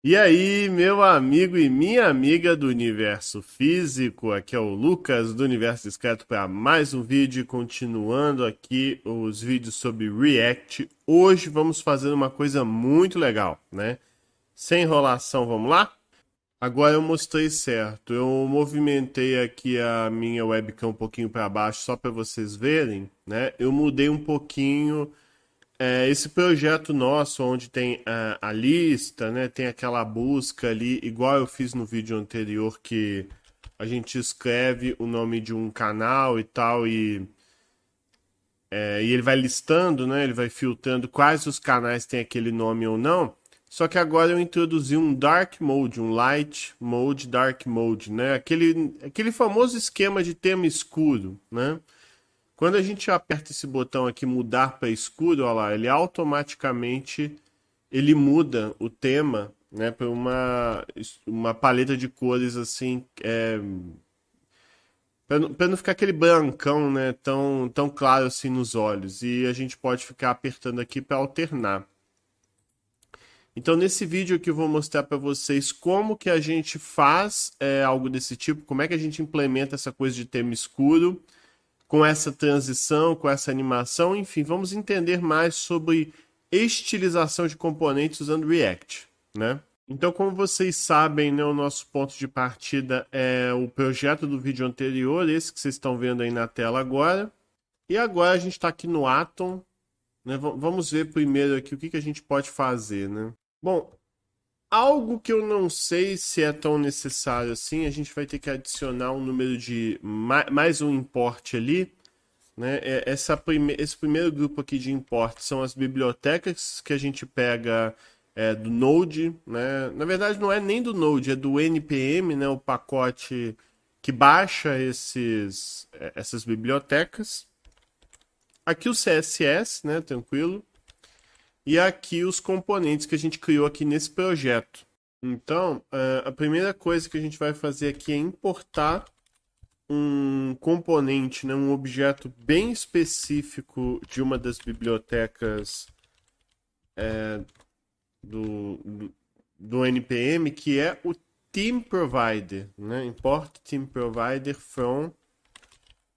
E aí, meu amigo e minha amiga do universo físico, aqui é o Lucas do Universo Discreto para mais um vídeo, continuando aqui os vídeos sobre React. Hoje vamos fazer uma coisa muito legal, né? Sem enrolação, vamos lá? Agora eu mostrei certo. Eu movimentei aqui a minha webcam um pouquinho para baixo só para vocês verem, né? Eu mudei um pouquinho esse projeto nosso, onde tem a lista, né? Tem aquela busca ali, igual eu fiz no vídeo anterior, que a gente escreve o nome de um canal e tal, e ele vai listando, né? Ele vai filtrando quais os canais têm aquele nome ou não. Só que agora eu introduzi um Dark Mode, um Light Mode, Dark Mode, né? Aquele famoso esquema de tema escuro, né? Quando a gente aperta esse botão aqui, mudar para escuro, olha lá, ele automaticamente ele muda o tema, né, para uma paleta de cores assim, para não ficar aquele brancão, né, tão claro assim nos olhos. E a gente pode ficar apertando aqui para alternar. Então, nesse vídeo aqui eu vou mostrar para vocês como que a gente faz algo desse tipo, como é que a gente implementa essa coisa de tema escuro, com essa transição, com essa animação, enfim, vamos entender mais sobre estilização de componentes usando React, né? Então, como vocês sabem, né, o nosso ponto de partida é o projeto do vídeo anterior, esse que vocês estão vendo aí na tela agora. E agora a gente está aqui no Atom, né? Vamos ver primeiro aqui o que a gente pode fazer, né? Bom, algo que eu não sei se é tão necessário assim, a gente vai ter que adicionar um número de mais um import ali, né? Esse primeiro grupo aqui de import são as bibliotecas que a gente pega do Node, né? Na verdade não é nem do Node, é do npm, né? O pacote que baixa essas bibliotecas. Aqui o CSS, né? Tranquilo. E aqui os componentes que a gente criou aqui nesse projeto. Então, a primeira coisa que a gente vai fazer aqui é importar um componente, né, um objeto bem específico de uma das bibliotecas do NPM, que é o Theme Provider, né? Import Theme Provider from.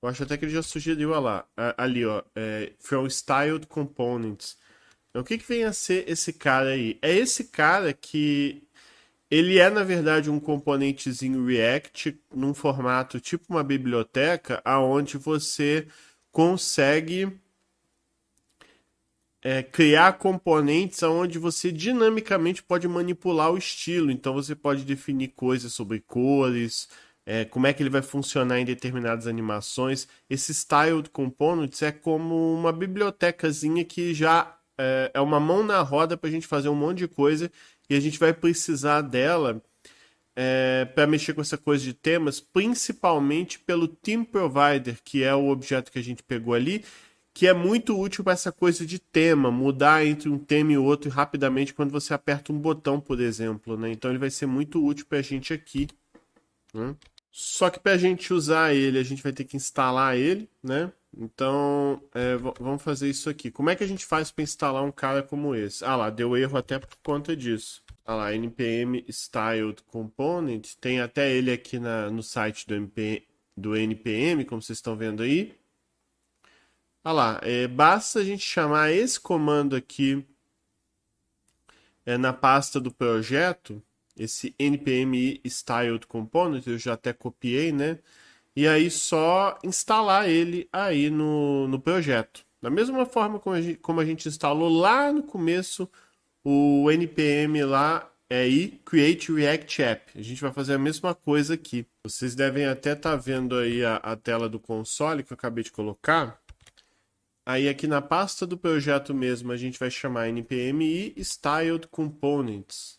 Eu acho até que ele já sugeriu lá, ali, ó, from Styled Components. Então, o que vem a ser esse cara aí? É esse cara que ele é, na verdade, um componentezinho React num formato tipo uma biblioteca, aonde você consegue criar componentes aonde você dinamicamente pode manipular o estilo. Então você pode definir coisas sobre cores, como é que ele vai funcionar em determinadas animações. Esse Styled Components é como uma bibliotecazinha que já é uma mão na roda para a gente fazer um monte de coisa e a gente vai precisar dela para mexer com essa coisa de temas, principalmente pelo Theme Provider, que é o objeto que a gente pegou ali, que é muito útil para essa coisa de tema, mudar entre um tema e outro rapidamente quando você aperta um botão, por exemplo, né? Então ele vai ser muito útil para a gente aqui, né? Só que para a gente usar ele, a gente vai ter que instalar ele, né? Então, vamos fazer isso aqui. Como é que a gente faz para instalar um cara como esse? Ah lá, deu erro até por conta disso. Ah lá, npm styled component. Tem até ele aqui no site do npm, como vocês estão vendo aí. Ah lá, basta a gente chamar esse comando aqui na pasta do projeto, esse npm styled component, eu já até copiei, né? E aí só instalar ele aí no projeto. Da mesma forma como a gente instalou lá no começo o npm lá aí create react app. A gente vai fazer a mesma coisa aqui. Vocês devem até estar vendo aí a tela do console que eu acabei de colocar. Aí aqui na pasta do projeto mesmo a gente vai chamar npm e styled components.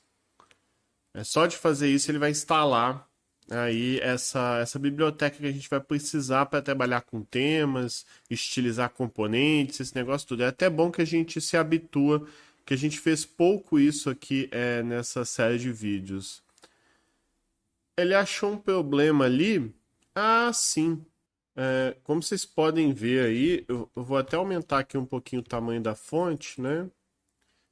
É só de fazer isso ele vai instalar aí essa biblioteca que a gente vai precisar para trabalhar com temas, estilizar componentes, esse negócio tudo. É até bom que a gente se habitua, que a gente fez pouco isso aqui nessa série de vídeos. Ele achou um problema ali? Ah, sim. Como vocês podem ver aí, eu vou até aumentar aqui um pouquinho o tamanho da fonte, né?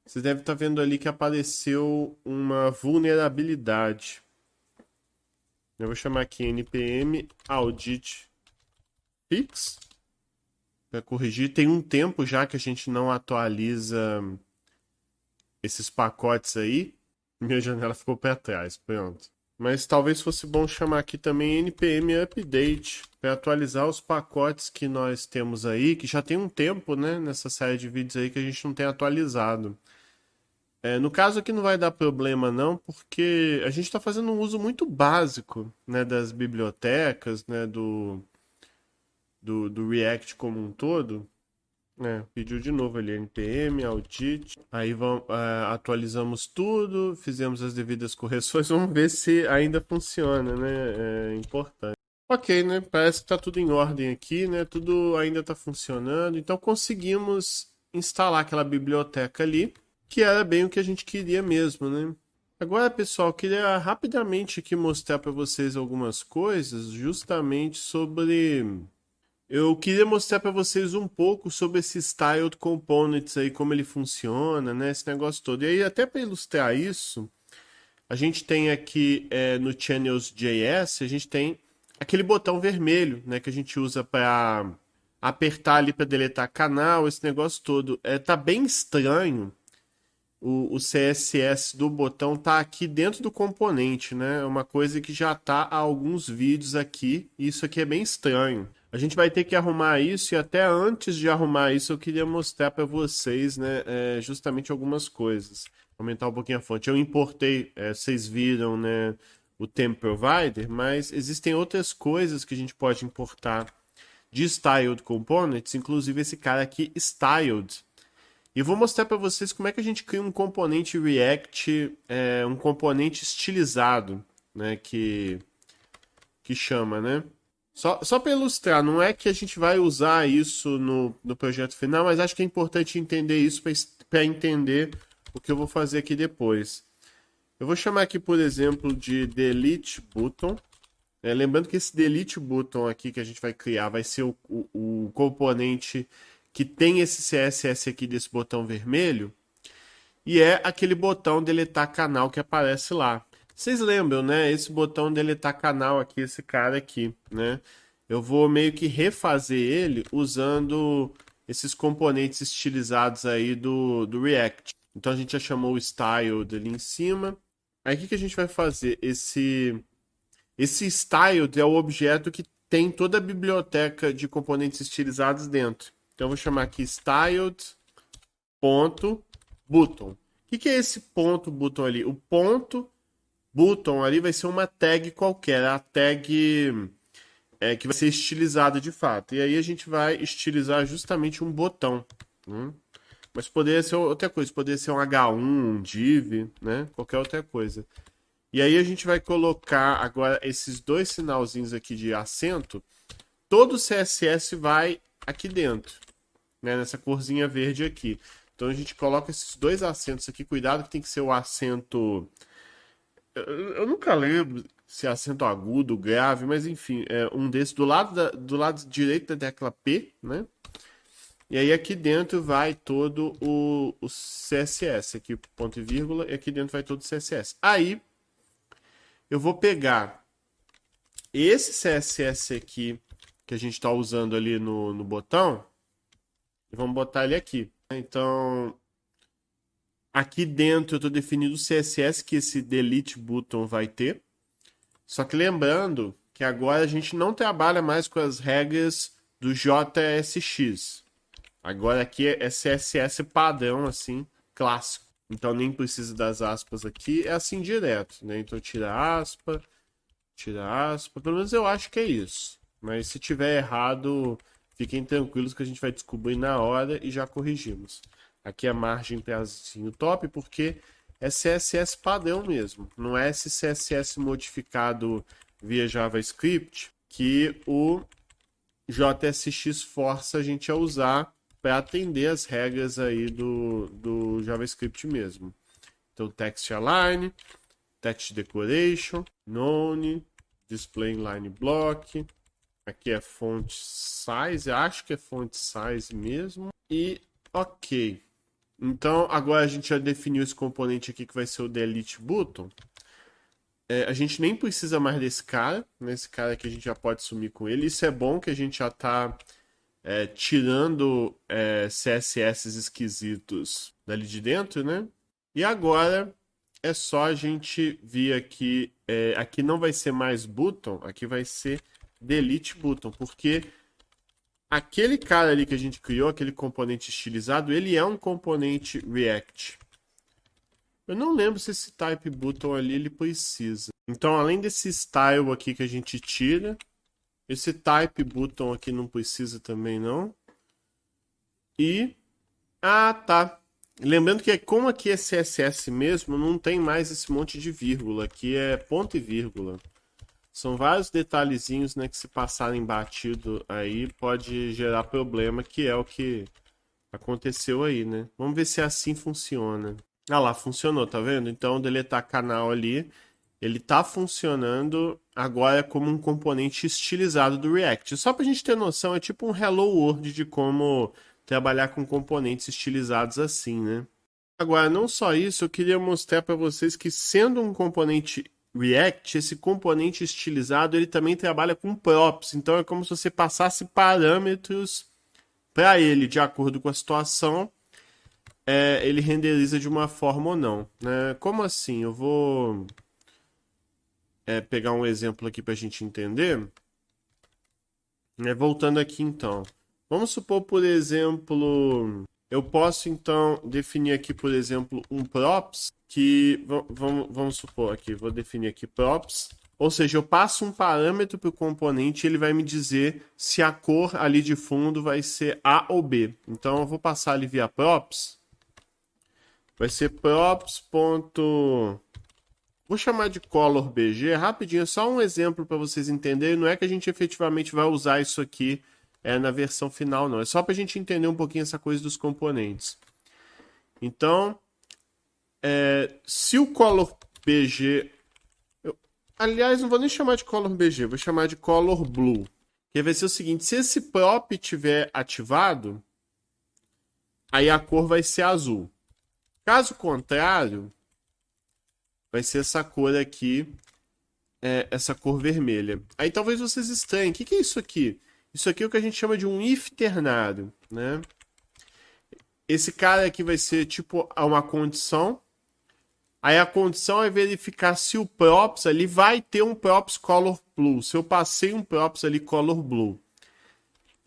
Você deve estar vendo ali que apareceu uma vulnerabilidade. Eu vou chamar aqui npm audit fix para corrigir. Tem um tempo já que a gente não atualiza esses pacotes aí. Minha janela ficou para trás, pronto. Mas talvez fosse bom chamar aqui também npm update para atualizar os pacotes que nós temos aí, que já tem um tempo, né, nessa série de vídeos aí que a gente não tem atualizado. No caso aqui não vai dar problema não, porque a gente está fazendo um uso muito básico, né, das bibliotecas, né, do React como um todo. Pediu de novo ali npm audit, aí atualizamos tudo, fizemos as devidas correções, vamos ver se ainda funciona, né? É importante. Ok, né? Parece que tá tudo em ordem aqui, né? Tudo ainda tá funcionando, então conseguimos instalar aquela biblioteca ali, que era bem o que a gente queria mesmo, né? Agora, pessoal, queria rapidamente aqui mostrar para vocês algumas coisas, justamente sobre. Eu queria mostrar para vocês um pouco sobre esse Styled Components aí, como ele funciona, né? Esse negócio todo. E aí, até para ilustrar isso, a gente tem aqui no Channels.js, a gente tem aquele botão vermelho, né? Que a gente usa para apertar ali para deletar canal, esse negócio todo. Tá bem estranho. O CSS do botão tá aqui dentro do componente, né? É uma coisa que já tá há alguns vídeos aqui, e isso aqui é bem estranho. A gente vai ter que arrumar isso, e até antes de arrumar isso eu queria mostrar para vocês, né, justamente algumas coisas. Aumentar um pouquinho a fonte. Eu importei, vocês viram, né, o Temp Provider, mas existem outras coisas que a gente pode importar de Styled Components, inclusive esse cara aqui, Styled. E vou mostrar para vocês como é que a gente cria um componente React, um componente estilizado, né, que chama, né? Só para ilustrar, não é que a gente vai usar isso no projeto final, mas acho que é importante entender isso para entender o que eu vou fazer aqui depois. Eu vou chamar aqui, por exemplo, de delete button. Lembrando que esse delete button aqui que a gente vai criar vai ser o componente que tem esse CSS aqui desse botão vermelho, e é aquele botão deletar canal que aparece lá. Vocês lembram, né? Esse botão deletar canal aqui, esse cara aqui, né? Eu vou meio que refazer ele usando esses componentes estilizados aí do React. Então a gente já chamou o style ali em cima. Aí o que a gente vai fazer? Esse style é o objeto que tem toda a biblioteca de componentes estilizados dentro. Então eu vou chamar aqui styled.button. O que é esse ponto button ali? O ponto button ali vai ser uma tag qualquer, a tag que vai ser estilizada de fato. E aí a gente vai estilizar justamente um botão. Mas poderia ser outra coisa, poderia ser um H1, um div, né? Qualquer outra coisa. E aí a gente vai colocar agora esses dois sinalzinhos aqui de acento. Todo o CSS vai aqui dentro, né? Nessa corzinha verde aqui. Então a gente coloca esses dois acentos aqui. Cuidado que tem que ser o acento. Eu nunca lembro se é acento agudo, grave, mas enfim, é um desses do lado direito da tecla P, né? E aí aqui dentro vai todo o CSS, aqui ponto e vírgula, e aqui dentro vai todo o CSS. Aí eu vou pegar esse CSS aqui que a gente está usando ali no botão e vamos botar ele aqui. Então, aqui dentro eu estou definindo o CSS que esse delete button vai ter. Só que lembrando que agora a gente não trabalha mais com as regras do JSX. Agora aqui é CSS padrão, assim, clássico. Então nem precisa das aspas aqui, é assim direto, né? Então tira aspa, pelo menos eu acho que é isso. Mas se tiver errado, fiquem tranquilos que a gente vai descobrir na hora e já corrigimos. Aqui a margem pezinho top, porque é CSS padrão mesmo. Não é esse CSS modificado via JavaScript que o JSX força a gente a usar para atender as regras aí do JavaScript mesmo. Então, text align, text decoration, none, display inline block. Aqui é font size, acho que é font size mesmo. E ok. Então, agora a gente já definiu esse componente aqui que vai ser o delete button. A gente nem precisa mais desse cara, né? Esse cara aqui a gente já pode sumir com ele. Isso é bom que a gente já está tirando CSS esquisitos dali de dentro, né? E agora é só a gente vir aqui. Aqui não vai ser mais button, aqui vai ser delete button, porque aquele cara ali que a gente criou, aquele componente estilizado, ele é um componente React. Eu não lembro se esse type button ali ele precisa. Então, além desse style aqui que a gente tira, esse type button aqui não precisa também não. E tá. Lembrando que como aqui é CSS mesmo, não tem mais esse monte de vírgula. Aqui é ponto e vírgula. São vários detalhezinhos, né, que se passarem batido aí pode gerar problema, que é o que aconteceu aí, né? Vamos ver se assim funciona. Ah lá, funcionou, tá vendo? Então, deletar canal ali, ele tá funcionando agora como um componente estilizado do React. Só pra gente ter noção, é tipo um Hello World de como trabalhar com componentes estilizados assim, né? Agora, não só isso, eu queria mostrar para vocês que sendo um componente React, esse componente estilizado, ele também trabalha com props. Então, é como se você passasse parâmetros para ele, de acordo com a situação, ele renderiza de uma forma ou não, né? Como assim? Eu vou pegar um exemplo aqui para a gente entender. Voltando aqui, então. Vamos supor, por exemplo, eu posso, então, definir aqui, por exemplo, um props que... Vamos supor aqui, vou definir aqui props. Ou seja, eu passo um parâmetro para o componente e ele vai me dizer se a cor ali de fundo vai ser A ou B. Então, eu vou passar ali via props. Vai ser props. Vou chamar de color BG, rapidinho, só um exemplo para vocês entenderem. Não é que a gente efetivamente vai usar isso aqui na versão final, não. É só para a gente entender um pouquinho essa coisa dos componentes. Então, se o color BG... aliás, não vou nem chamar de color BG, vou chamar de color blue. Que vai ser o seguinte, se esse prop estiver ativado, aí a cor vai ser azul. Caso contrário, vai ser essa cor aqui, essa cor vermelha. Aí talvez vocês estranhem, o que é isso aqui? Isso aqui é o que a gente chama de um if ternário, né? Esse cara aqui vai ser tipo uma condição. Aí a condição é verificar se o props ali vai ter um props color blue. Se eu passei um props ali color blue.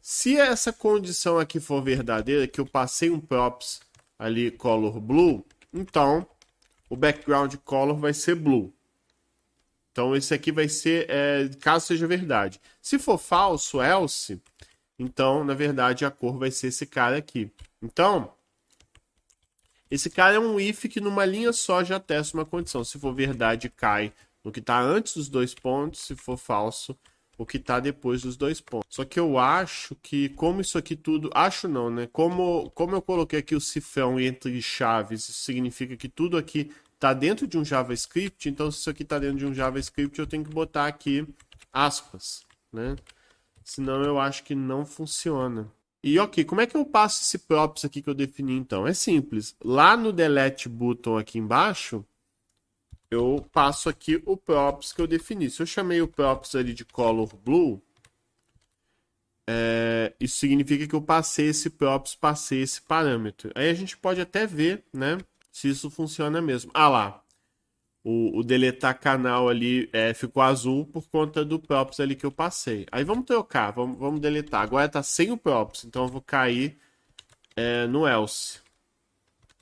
Se essa condição aqui for verdadeira, que eu passei um props ali color blue, então o background color vai ser blue. Então esse aqui vai ser, caso seja verdade. Se for falso, else, então na verdade a cor vai ser esse cara aqui. Então, esse cara é um if que numa linha só já testa uma condição. Se for verdade, cai no que está antes dos dois pontos. Se for falso, o que está depois dos dois pontos. Só que eu acho que, como isso aqui tudo... Acho não, né? Como eu coloquei aqui o cifrão entre chaves, isso significa que tudo aqui está dentro de um JavaScript. Então, se isso aqui está dentro de um JavaScript, eu tenho que botar aqui aspas, né? Senão eu acho que não funciona. E ok, como é que eu passo esse props aqui que eu defini então? É simples. Lá no delete button aqui embaixo, eu passo aqui o props que eu defini. Se eu chamei o props ali de color blue, isso significa que eu passei esse props, passei esse parâmetro. Aí a gente pode até ver, né, se isso funciona mesmo. Ah lá, o deletar canal ali ficou azul por conta do props ali que eu passei. Aí vamos trocar, vamos deletar. Agora tá sem o props, então eu vou cair no else.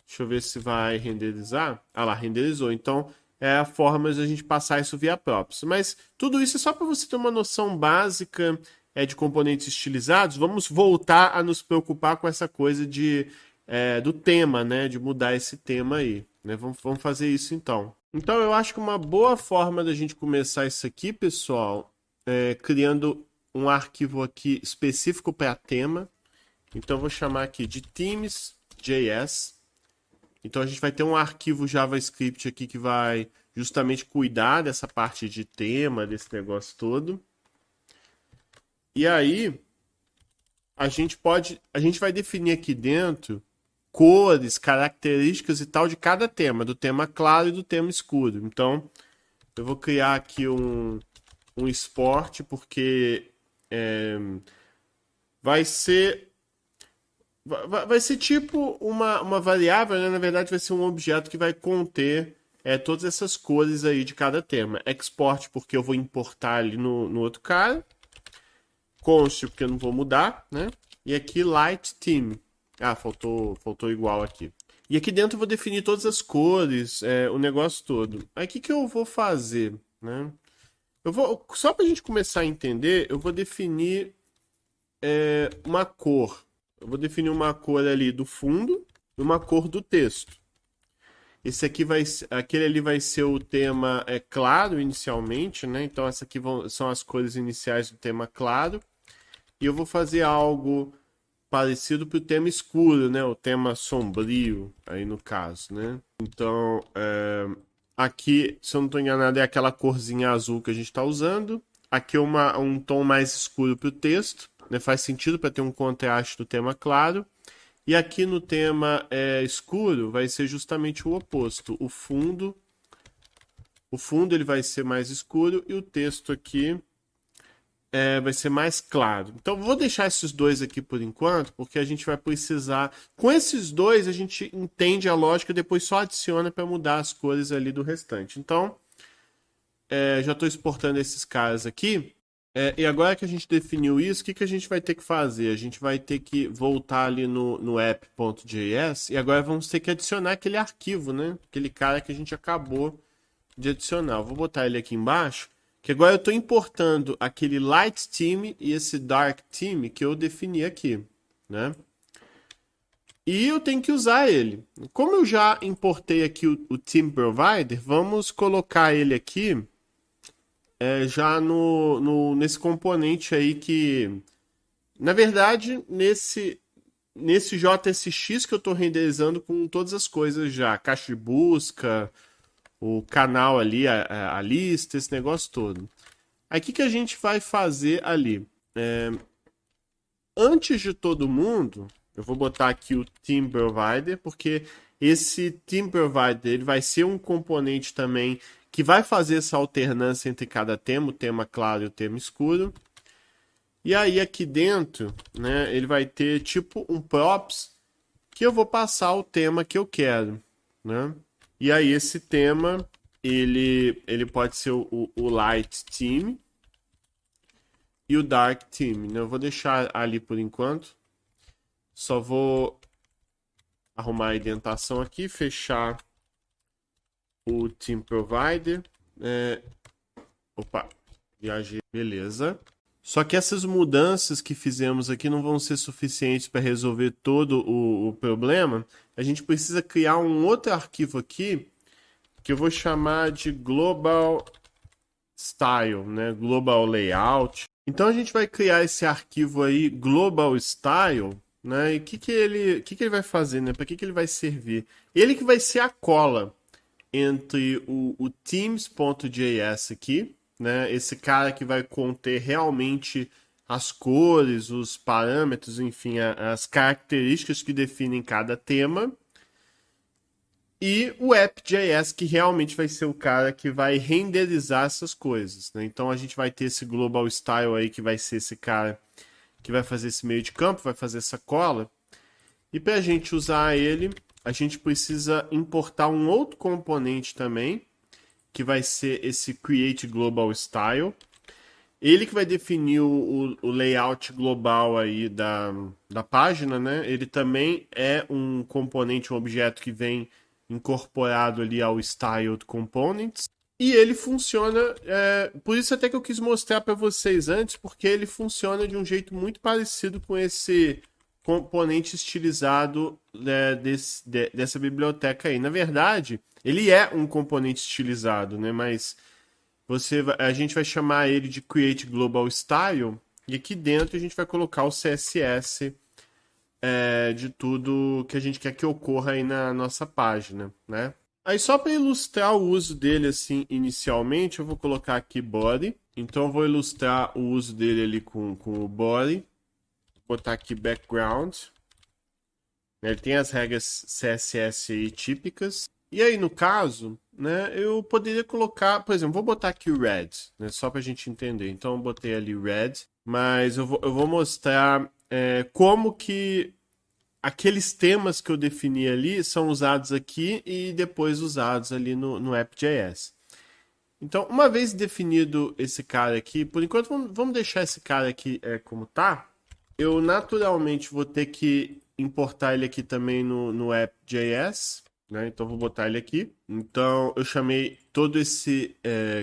Deixa eu ver se vai renderizar. Ah lá, renderizou. Então é a forma de a gente passar isso via props. Mas tudo isso é só para você ter uma noção básica de componentes estilizados. Vamos voltar a nos preocupar com essa coisa do tema, né? De mudar esse tema aí. Né? Vamos fazer isso então. Então eu acho que uma boa forma da gente começar isso aqui, pessoal, criando um arquivo aqui específico para tema. Então eu vou chamar aqui de themes.js. Então a gente vai ter um arquivo JavaScript aqui que vai justamente cuidar dessa parte de tema, desse negócio todo. E aí a gente vai definir aqui dentro cores, características e tal de cada tema, do tema claro e do tema escuro. Então, eu vou criar aqui um esporte, porque vai ser vai ser tipo uma variável, né? Na verdade, vai ser um objeto que vai conter todas essas cores aí de cada tema. Export, porque eu vou importar ali no outro cara. Const, porque eu não vou mudar, né? E aqui, light theme. Ah, faltou igual aqui. E aqui dentro eu vou definir todas as cores, o negócio todo. Aí o que eu vou fazer, né? Só para a gente começar a entender, eu vou definir uma cor. Eu vou definir uma cor ali do fundo e uma cor do texto. Esse aqui aquele ali vai ser o tema claro inicialmente, né? Então essa aqui são as cores iniciais do tema claro. E eu vou fazer algo parecido para o tema escuro, né? O tema sombrio, aí no caso, né? Então, aqui, se eu não estou enganado, é aquela corzinha azul que a gente está usando. Aqui é um tom mais escuro para o texto, né? Faz sentido para ter um contraste do tema claro. E aqui no tema escuro vai ser justamente o oposto. O fundo ele vai ser mais escuro e o texto aqui vai ser mais claro. Então, vou deixar esses dois aqui por enquanto, porque a gente vai precisar... Com esses dois, a gente entende a lógica, depois só adiciona para mudar as cores ali do restante. Então, já estou exportando esses caras aqui. E agora que a gente definiu isso, o que a gente vai ter que fazer? A gente vai ter que voltar ali no app.js e agora vamos ter que adicionar aquele arquivo, né? Aquele cara que a gente acabou de adicionar. Eu vou botar ele aqui embaixo, que agora eu estou importando aquele light theme e esse dark theme que eu defini aqui, né? E eu tenho que usar ele. Como eu já importei aqui o theme provider, vamos colocar ele aqui já nesse componente aí que, na verdade, nesse JSX que eu estou renderizando com todas as coisas já, caixa de busca, o canal ali, a lista, esse negócio todo. Aí o que a gente vai fazer ali? Antes de todo mundo, eu vou botar aqui o Theme Provider, porque esse Theme Provider ele vai ser um componente também que vai fazer essa alternância entre cada tema, o tema claro e o tema escuro. E aí aqui dentro, né, ele vai ter tipo um props que eu vou passar o tema que eu quero, né? E aí esse tema, ele pode ser o light theme e o dark theme, né? Eu vou deixar ali por enquanto. Só vou arrumar a indentação aqui, fechar o Theme Provider. Opa, viajei, beleza. Só que essas mudanças que fizemos aqui não vão ser suficientes para resolver todo o problema. A gente precisa criar um outro arquivo aqui que eu vou chamar de Global Style, né? Global Layout. Então a gente vai criar esse arquivo aí, Global Style, né? E o que ele vai fazer, né? Para que ele vai servir? Ele que vai ser a cola entre o themes.js aqui, né? Esse cara que vai conter realmente as cores, os parâmetros, enfim, as características que definem cada tema. E o app.js, que realmente vai ser o cara que vai renderizar essas coisas, né? Então a gente vai ter esse global style aí, que vai ser esse cara que vai fazer esse meio de campo, vai fazer essa cola. E para a gente usar ele, a gente precisa importar um outro componente também, que vai ser esse create global style. Ele que vai definir o layout global aí da página, né? Ele também é um componente, um objeto que vem incorporado ali ao styled components. E ele funciona, por isso até que eu quis mostrar para vocês antes, porque ele funciona de um jeito muito parecido com esse componente estilizado dessa biblioteca aí. Na verdade, ele é um componente estilizado, né? Mas a gente vai chamar ele de Create Global Style, e aqui dentro a gente vai colocar o CSS de tudo que a gente quer que ocorra aí na nossa página, né? Aí só para ilustrar o uso dele assim inicialmente, eu vou colocar aqui body. Então eu vou ilustrar o uso dele ali com o body. Vou botar aqui background. Ele tem as regras CSS aí típicas. E aí, no caso, né, eu poderia colocar, por exemplo, vou botar aqui o red, né, só para a gente entender. Então, eu botei ali red, mas eu vou mostrar como que aqueles temas que eu defini ali são usados aqui e depois usados ali no app.js. Então, uma vez definido esse cara aqui, por enquanto vamos deixar esse cara aqui como tá. Eu naturalmente vou ter que importar ele aqui também no app.js, né? Então vou botar ele aqui. Então eu chamei todo esse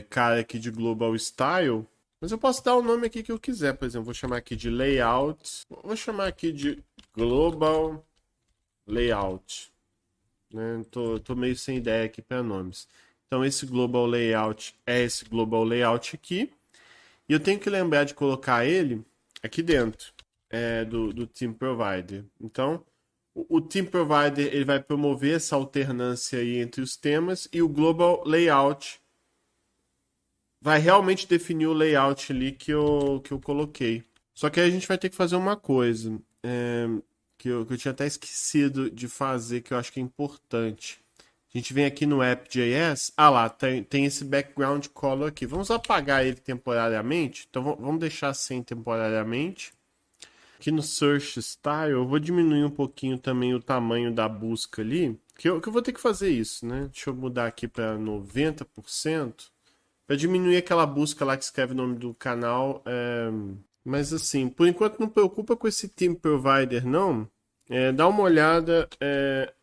cara aqui de global style, mas eu posso dar o nome aqui que eu quiser. Por exemplo, vou chamar aqui de layout. Vou chamar aqui de global layout. Né? Tô meio sem ideia aqui para nomes. Então esse global layout é esse global layout aqui. E eu tenho que lembrar de colocar ele aqui dentro do Theme Provider. Então, o Theme Provider ele vai promover essa alternância aí entre os temas e o Global Layout vai realmente definir o layout ali que eu coloquei. Só que aí a gente vai ter que fazer uma coisa que eu tinha até esquecido de fazer, que eu acho que é importante. A gente vem aqui no app.js, lá, tem esse background color aqui. Vamos apagar ele temporariamente. Então vamos deixar assim temporariamente. Aqui no Search Style, eu vou diminuir um pouquinho também o tamanho da busca ali. Que eu vou ter que fazer isso, né? Deixa eu mudar aqui para 90%. Para diminuir aquela busca lá que escreve o nome do canal. Mas assim, por enquanto não preocupa com esse Theme Provider não. Dá uma olhada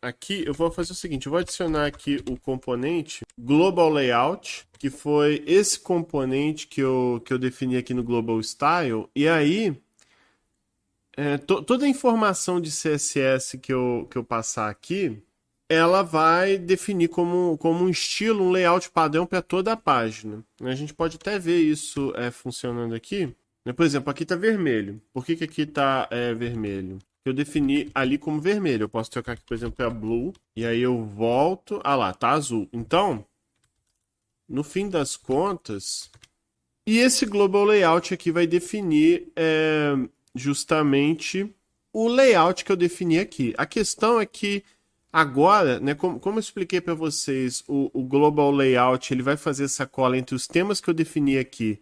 aqui. Eu vou fazer o seguinte, eu vou adicionar aqui o componente Global Layout, que foi esse componente que eu defini aqui no Global Style. E aí, toda a informação de CSS que eu passar aqui, ela vai definir como um estilo, um layout padrão para toda a página. A gente pode até ver isso funcionando aqui. Por exemplo, aqui está vermelho. Por que aqui está vermelho? Eu defini ali como vermelho. Eu posso trocar aqui, por exemplo, para blue. E aí eu volto. Lá, tá azul. Então, no fim das contas, e esse global layout aqui vai definir justamente o layout que eu defini aqui. A questão é que agora, né, como eu expliquei para vocês, o global layout ele vai fazer essa cola entre os temas que eu defini aqui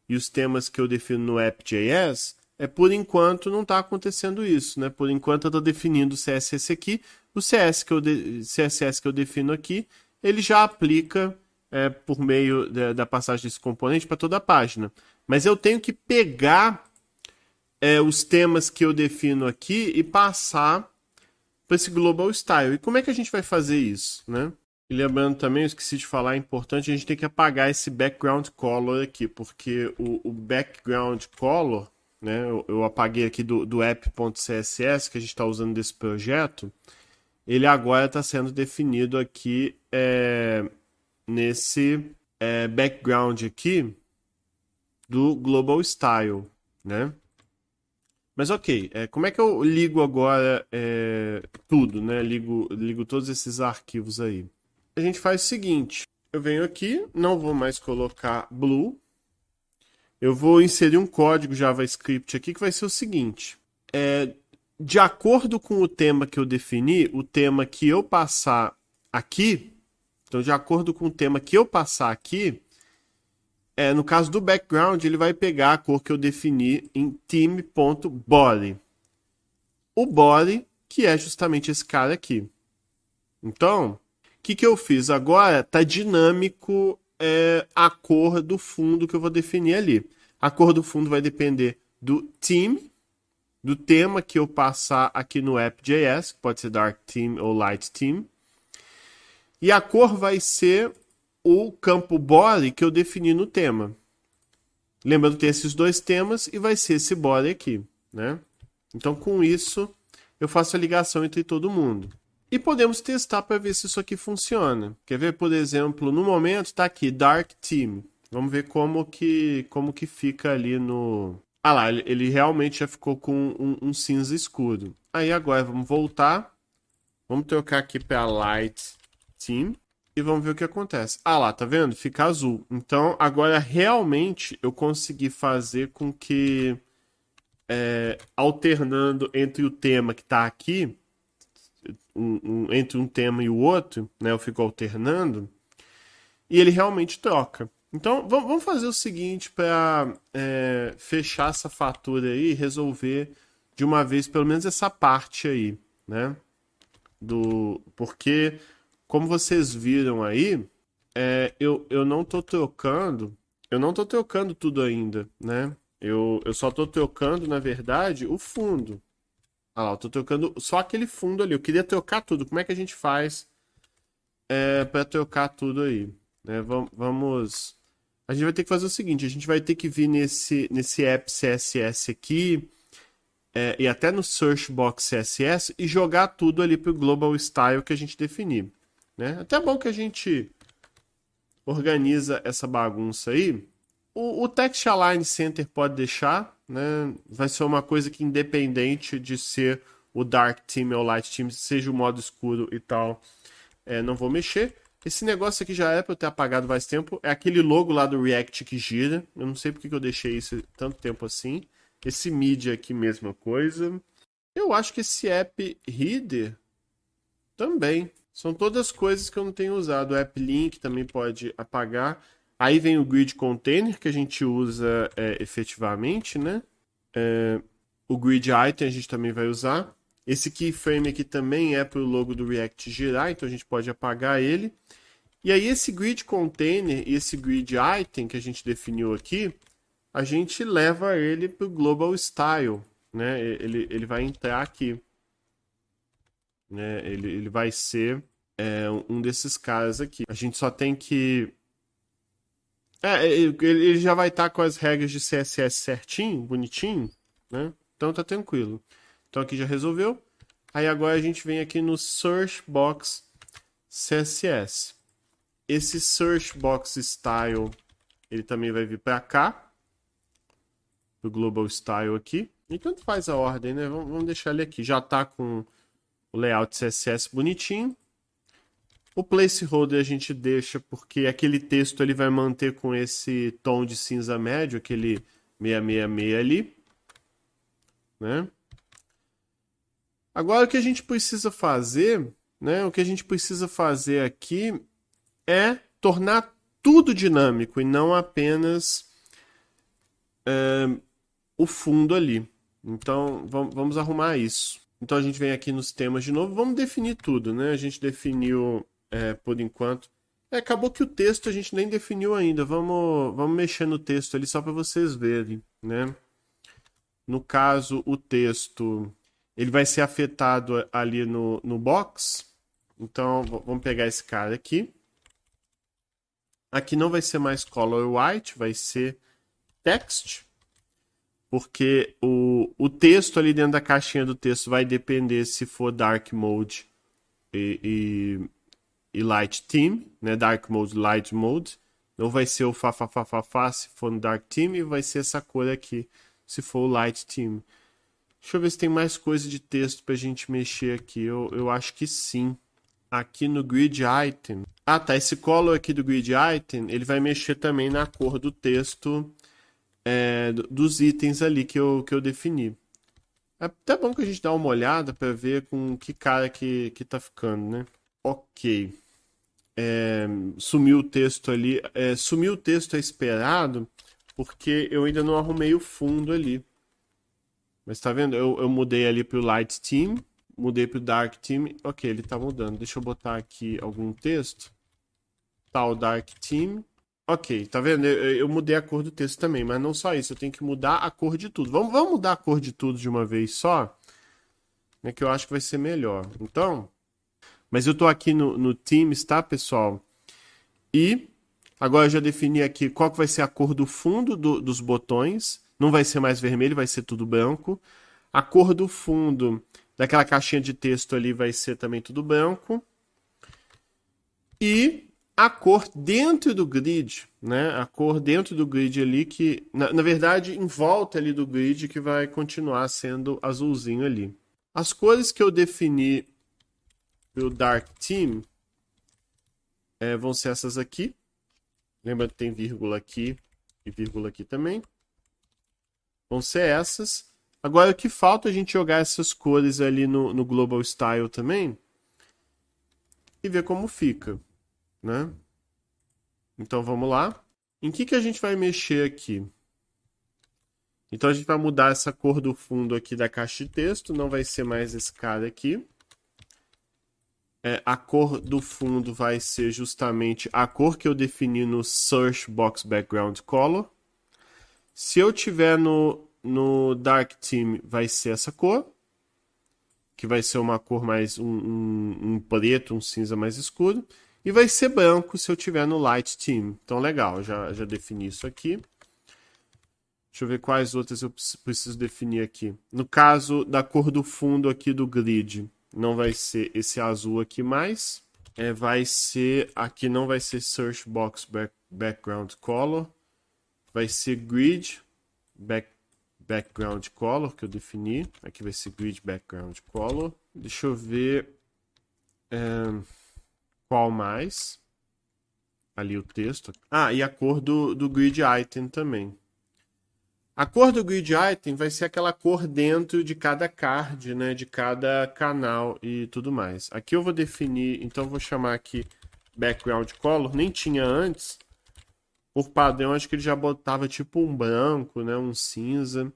e os temas que eu defino no app.js. Por enquanto não está acontecendo isso, né? Por enquanto eu estou definindo o CSS aqui. O CSS que eu defino aqui, ele já aplica por meio da passagem desse componente para toda a página. Mas eu tenho que pegar os temas que eu defino aqui e passar para esse Global Style. E como é que a gente vai fazer isso, né? E lembrando também, eu esqueci de falar, é importante a gente ter que apagar esse background color aqui, porque o background color, né, eu apaguei aqui do app.css que a gente está usando desse projeto, ele agora está sendo definido aqui nesse background aqui do Global Style, né? Mas ok, como é que eu ligo agora tudo, né? Ligo todos esses arquivos aí. A gente faz o seguinte, eu venho aqui, não vou mais colocar blue, eu vou inserir um código JavaScript aqui que vai ser o seguinte, de acordo com o tema que eu defini, o tema que eu passar aqui, então de acordo com o tema que eu passar aqui, no caso do background, ele vai pegar a cor que eu defini em theme.body. O body, que é justamente esse cara aqui. Então, o que eu fiz agora? Está dinâmico a cor do fundo que eu vou definir ali. A cor do fundo vai depender do theme, do tema que eu passar aqui no app.js, que pode ser dark theme ou light theme. E a cor vai ser o campo body que eu defini no tema. Lembrando que tem esses dois temas e vai ser esse body aqui, né? Então, com isso, eu faço a ligação entre todo mundo. E podemos testar para ver se isso aqui funciona. Quer ver, por exemplo, no momento está aqui Dark Theme. Vamos ver como que fica ali no... lá, ele realmente já ficou com um cinza escuro. Aí agora vamos voltar. Vamos trocar aqui para Light Theme. E vamos ver o que acontece. Lá, tá vendo? Fica azul. Então, agora realmente eu consegui fazer com que, alternando entre o tema que está aqui, entre um tema e o outro, né? Eu fico alternando. E ele realmente troca. Então, vamos fazer o seguinte para fechar essa fatura aí e resolver de uma vez, pelo menos essa parte aí, né? Porque, como vocês viram aí, eu não tô trocando, tudo ainda, né? Eu só tô trocando, na verdade, o fundo. Ah lá, eu tô trocando só aquele fundo ali. Eu queria trocar tudo. Como é que a gente faz para trocar tudo aí? Né? Vamos. A gente vai ter que fazer o seguinte: a gente vai ter que vir nesse app CSS aqui e até no Search Box CSS e jogar tudo ali pro Global Style que a gente definir. Né? Até bom que a gente organiza essa bagunça aí. O Text Align Center pode deixar, né? Vai ser uma coisa que, independente de ser o Dark Theme ou o Light Theme, seja o modo escuro e tal, não vou mexer. Esse negócio aqui já é para eu ter apagado faz tempo. É aquele logo lá do React que gira. Eu não sei porque que eu deixei isso tanto tempo assim. Esse mídia aqui, mesma coisa. Eu acho que esse app Reader também. São todas coisas que eu não tenho usado. O app Link também pode apagar. Aí vem o Grid Container, que a gente usa efetivamente, né? O Grid Item a gente também vai usar. Esse keyframe aqui também é para o logo do React girar, então a gente pode apagar ele. E aí esse Grid Container e esse Grid Item que a gente definiu aqui, a gente leva ele para o Global Style, né? Ele vai entrar aqui. Né? Ele vai ser um desses caras aqui. A gente só tem que... ele já vai estar com as regras de CSS certinho, bonitinho, né? Então tá tranquilo. Então aqui já resolveu. Aí agora a gente vem aqui no Search Box CSS. Esse Search Box Style, ele também vai vir para cá. O Global Style aqui. E tanto faz a ordem, né? Vamos deixar ele aqui. Já tá com o layout CSS bonitinho. O placeholder a gente deixa porque aquele texto ele vai manter com esse tom de cinza médio, aquele 666 ali, né? Agora o que a gente precisa fazer, né? O que a gente precisa fazer aqui é tornar tudo dinâmico e não apenas o fundo ali. Então vamos arrumar isso. Então a gente vem aqui nos temas de novo, vamos definir tudo, né? A gente definiu por enquanto. Acabou que o texto a gente nem definiu ainda. Vamos mexer no texto ali só para vocês verem, né? No caso, o texto ele vai ser afetado ali no box. Então, vamos pegar esse cara aqui. Aqui não vai ser mais color white, vai ser text. Porque o texto ali dentro da caixinha do texto vai depender se for dark mode e light theme, né? Dark mode, light mode. Não vai ser o fa se for no dark theme, e vai ser essa cor aqui se for o light theme. Deixa eu ver se tem mais coisa de texto pra gente mexer aqui. Eu acho que sim. Aqui no grid item. Ah, tá. Esse color aqui do grid item, ele vai mexer também na cor do texto dos itens ali que eu defini. É até bom que a gente dá uma olhada para ver com que cara que tá ficando, né? Ok. Sumiu o texto ali. Sumiu o texto esperado porque eu ainda não arrumei o fundo ali. Mas tá vendo? Eu mudei ali pro Light Theme, mudei pro Dark Theme. Ok, ele tá mudando. Deixa eu botar aqui algum texto. Tá, o Dark Theme. Ok, tá vendo? Eu mudei a cor do texto também, mas não só isso. Eu tenho que mudar a cor de tudo. Vamos mudar a cor de tudo de uma vez só? Né, que eu acho que vai ser melhor. Então, mas eu tô aqui no Themes, tá, pessoal? E agora eu já defini aqui qual que vai ser a cor do fundo dos botões. Não vai ser mais vermelho, vai ser tudo branco. A cor do fundo daquela caixinha de texto ali vai ser também tudo branco. E a cor dentro do grid, né? A cor dentro do grid ali que, na verdade, em volta ali do grid que vai continuar sendo azulzinho ali. As cores que eu defini pro Dark Theme vão ser essas aqui. Lembra que tem vírgula aqui e vírgula aqui também. Vão ser essas. Agora, o que falta é a gente jogar essas cores ali no Global Style também e ver como fica, né? Então, vamos lá. Em que a gente vai mexer aqui? Então, a gente vai mudar essa cor do fundo aqui da caixa de texto. Não vai ser mais esse cara aqui. A cor do fundo vai ser justamente a cor que eu defini no Search Box Background Color. Se eu tiver no Dark Theme, vai ser essa cor, que vai ser uma cor mais um preto, um cinza mais escuro. E vai ser branco se eu tiver no Light Theme. Então, legal, já defini isso aqui. Deixa eu ver quais outras eu preciso definir aqui. No caso da cor do fundo aqui do grid, não vai ser esse azul aqui mais. Vai ser, aqui não vai ser Search Box Background Color. Vai ser Grid Background Color, que eu defini. Aqui vai ser Grid Background Color. Deixa eu ver qual mais. Ali o texto. Ah, e a cor do Grid Item também. A cor do Grid Item vai ser aquela cor dentro de cada card, né? De cada canal e tudo mais. Aqui eu vou definir, então eu vou chamar aqui Background Color. Nem tinha antes. Por padrão, acho que ele já botava tipo um branco, né? Um cinza.